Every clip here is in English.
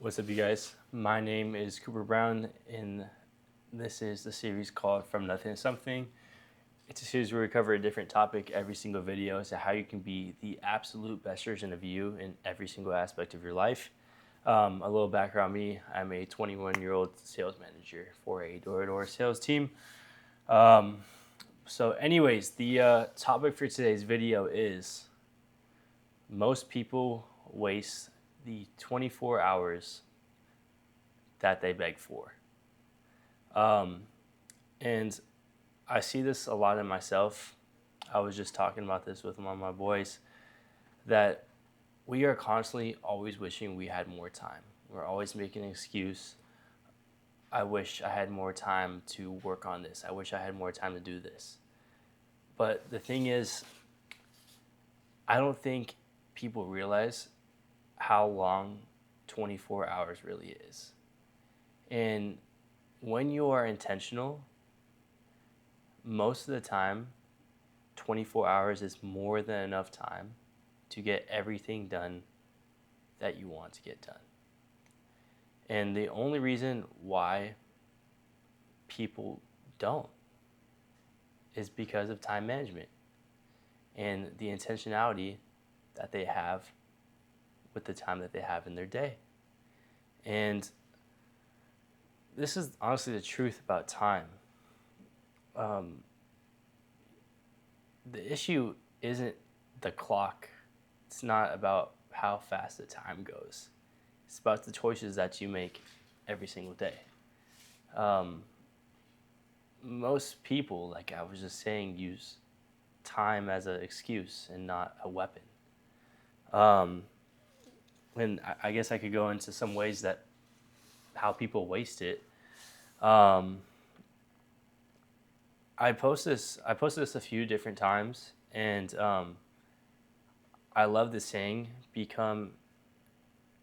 What's up, you guys? My name is Cooper Brown, and this is the series called From Nothing to Something. It's a series where we cover a different topic every single video as to how you can be the absolute best version of you in every single aspect of your life. A little background on me: I'm a 21-year-old sales manager for a door-to-door sales team. Anyways, the topic for today's video is most people waste the 24 hours that they beg for. And I see this a lot in myself. I was just talking about this with one of my boys, that we are constantly always wishing we had more time. We're always making an excuse. I wish I had more time to work on this. I wish I had more time to do this. But the thing is, I don't think people realize how long 24 hours really is. And when you are intentional, most of the time, 24 hours is more than enough time to get everything done that you want to get done. And the only reason why people don't is because of time management and the intentionality that they have with the time that they have in their day. And this is honestly the truth about time. The issue isn't the clock. It's not about how fast the time goes. It's about the choices that you make every single day. Most people, like I was just saying, use time as an excuse and not a weapon. And I guess I could go into some ways that how people waste it. I posted this a few different times, and I love the saying, become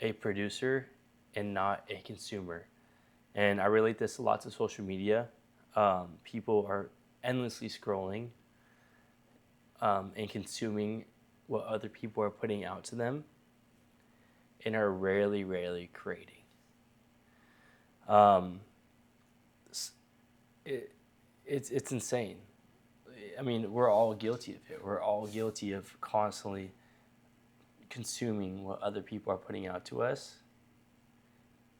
a producer and not a consumer. And I relate this a lot to social media. People are endlessly scrolling and consuming what other people are putting out to them, and are rarely creating. It's insane. I mean, we're all guilty of it. We're all guilty of constantly consuming what other people are putting out to us,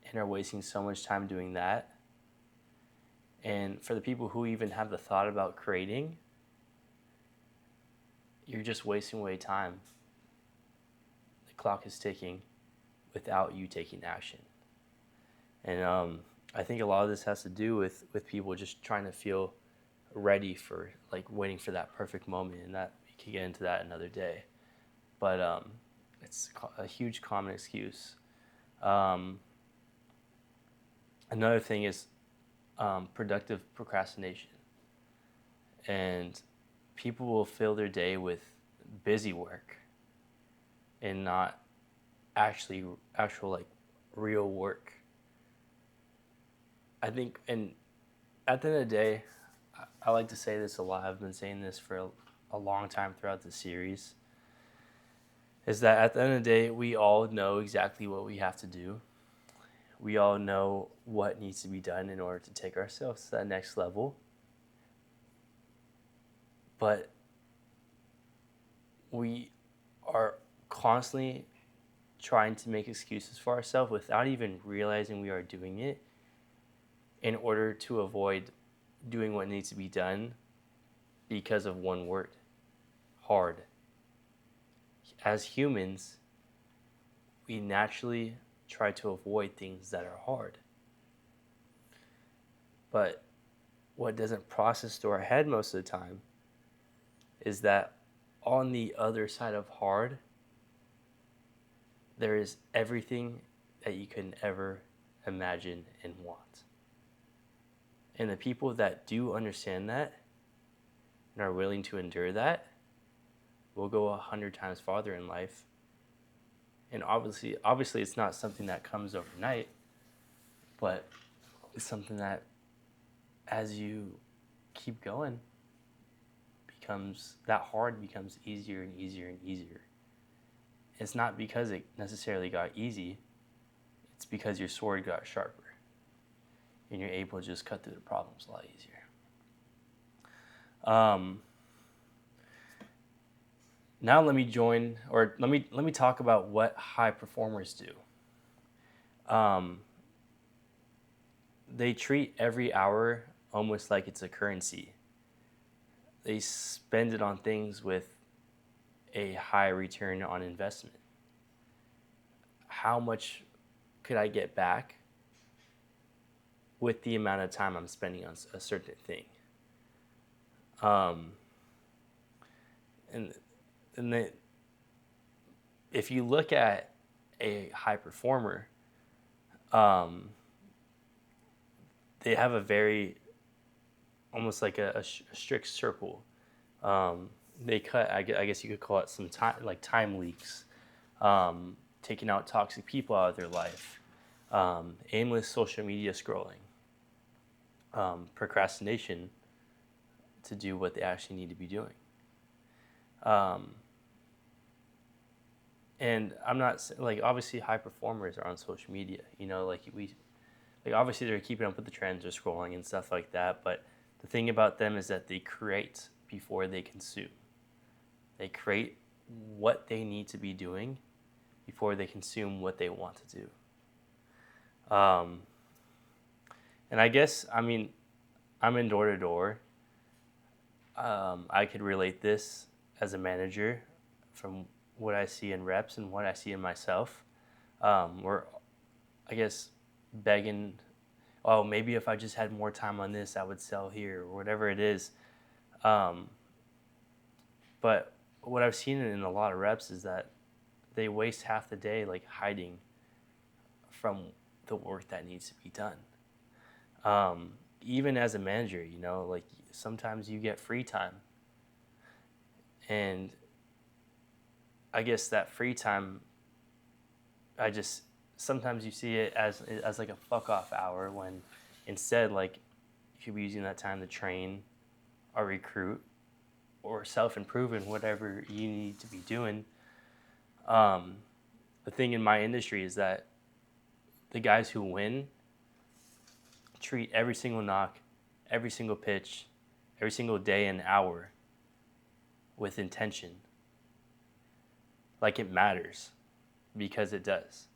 and are wasting so much time doing that. And for the people who even have the thought about creating, you're just wasting away time. The clock is ticking without you taking action. And I think a lot of this has to do with people just trying to feel ready for, like, waiting for that perfect moment, and that we can get into that another day. But it's a huge common excuse. Another thing is productive procrastination. And people will fill their day with busy work and not actual like real work. I think, and at the end of the day, I like to say this a lot. I've been saying this for a long time throughout the series, is that at the end of the day, we all know exactly what we have to do. We all know what needs to be done in order to take ourselves to that next level. But we are constantly trying to make excuses for ourselves without even realizing we are doing it, in order to avoid doing what needs to be done because of one word: hard. As humans, we naturally try to avoid things that are hard. But what doesn't process through our head most of the time is that on the other side of hard, there is everything that you can ever imagine and want. And the people that do understand that and are willing to endure that will go 100 times farther in life. And obviously it's not something that comes overnight, but it's something that, as you keep going, that hard becomes easier and easier and easier. It's not because it necessarily got easy. It's because your sword got sharper and you're able to just cut through the problems a lot easier. Now let me talk about what high performers do. They treat every hour almost like it's a currency. They spend it on things with a high return on investment. How much could I get back with the amount of time I'm spending on a certain thing? And then if you look at a high performer, they have a very, almost like a strict circle. They cut, I guess you could call it some time, like time leaks, taking out toxic people out of their life, aimless social media scrolling, procrastination to do what they actually need to be doing. And I'm not like, obviously high performers are on social media, like obviously they're keeping up with the trends or scrolling and stuff like that. But the thing about them is that they create before they consume. They create what they need to be doing before they consume what they want to do. And I guess, I'm in door to door. I could relate this as a manager from what I see in reps and what I see in myself. We're, I guess, begging, oh, maybe if I just had more time on this, I would sell here, or whatever it is. But what I've seen in a lot of reps is that they waste half the day like hiding from the work that needs to be done. Even as a manager, like sometimes you get free time. And I guess that free time, sometimes you see it as like a fuck off hour, when instead, like, you should be using that time to train or recruit or self-improve in whatever you need to be doing. The thing in my industry is that the guys who win treat every single knock, every single pitch, every single day and hour with intention. Like it matters, because it does.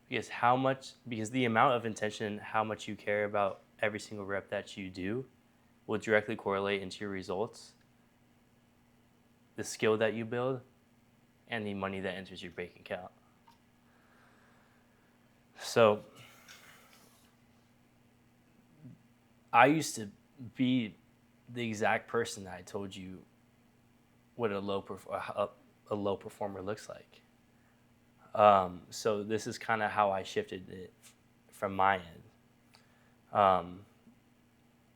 Because the amount of intention, how much you care about every single rep that you do, will directly correlate into your results, the skill that you build, and the money that enters your bank account. So I used to be the exact person that I told you what a low performer looks like. So this is kind of how I shifted it from my end.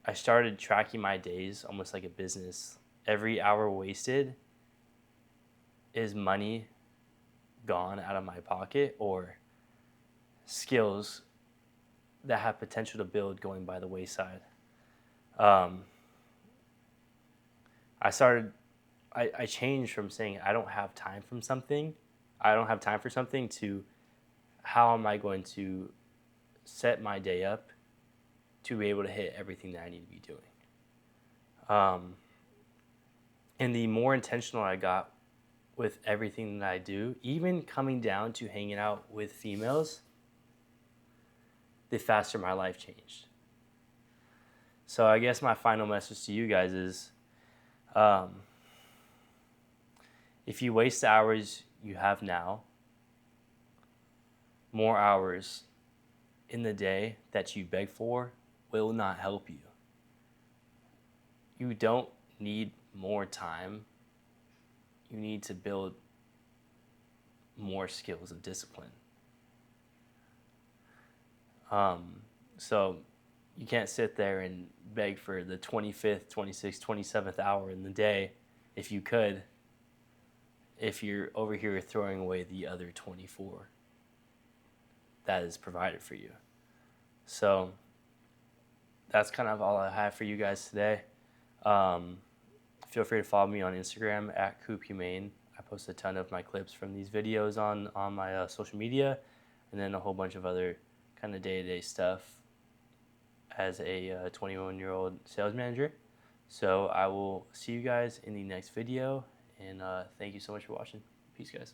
I started tracking my days almost like a business. Every hour wasted is money gone out of my pocket, or skills that have potential to build going by the wayside. I changed from saying I don't have time for something to how am I going to set my day up to be able to hit everything that I need to be doing. And the more intentional I got with everything that I do, even coming down to hanging out with females, the faster my life changed. So I guess my final message to you guys is, if you waste the hours you have now, more hours in the day that you beg for will not help you. You don't need more time. You need to build more skills of discipline. So you can't sit there and beg for the 25th, 26th, 27th hour in the day if you could, if you're over here throwing away the other 24 that is provided for you. So that's kind of all I have for you guys today. Feel free to follow me on Instagram @CoopHumane. I post a ton of my clips from these videos on my social media. and then a whole bunch of other kind of day-to-day stuff as a 21-year-old sales manager. So I will see you guys in the next video, and thank you so much for watching. Peace, guys.